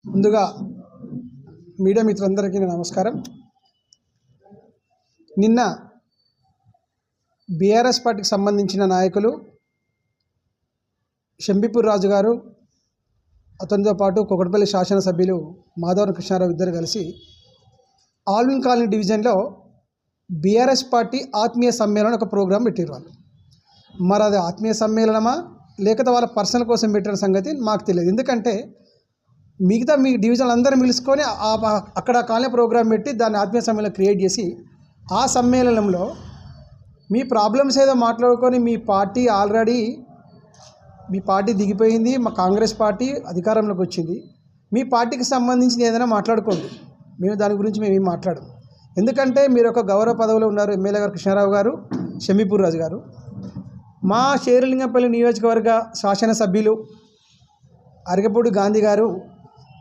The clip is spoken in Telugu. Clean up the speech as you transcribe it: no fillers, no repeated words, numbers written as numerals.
ముందుగా మీడియా మిత్రులందరికీ నమస్కారం. నిన్న బీఆర్ఎస్ పార్టీకి సంబంధించిన నాయకులు షంబీపూర్ రాజు గారు, అతనితో పాటు కుకట్పల్లి శాసనసభ్యులు మాధవరం కృష్ణారావు ఇద్దరు కలిసి ఆల్విన్ కాలనీ డివిజన్లో బీఆర్ఎస్ పార్టీ ఆత్మీయ సమ్మేళనం ఒక ప్రోగ్రాం పెట్టారు. వాళ్ళు మరి అది ఆత్మీయ సమ్మేళనమా లేకపోతే వాళ్ళ పర్సనల్ కోసం పెట్టిన సంగతి మాకు తెలియదు. ఎందుకంటే మిగతా మీ డివిజన్లు అందరూ పిలుచుకొని అక్కడ కాలనీ ప్రోగ్రాం పెట్టి దాన్ని ఆత్మీయ సమ్మేళనం క్రియేట్ చేసి ఆ సమ్మేళనంలో మీ ప్రాబ్లమ్స్ ఏదో మాట్లాడుకొని మీ పార్టీ దిగిపోయింది, మా కాంగ్రెస్ పార్టీ అధికారంలోకి వచ్చింది, మీ పార్టీకి సంబంధించిన ఏదైనా మాట్లాడుకోండి, మేము దాని గురించి మేమేం మాట్లాడము. ఎందుకంటే మీరు ఒక గౌరవ పదవిలో ఉన్నారు. ఎమ్మెల్యే గారు కృష్ణారావు గారు, షంబీపూర్ రాజు గారు, మా శేరిలింగంపల్లి నియోజకవర్గ శాసనసభ్యులు అరగపూడి గాంధీ గారు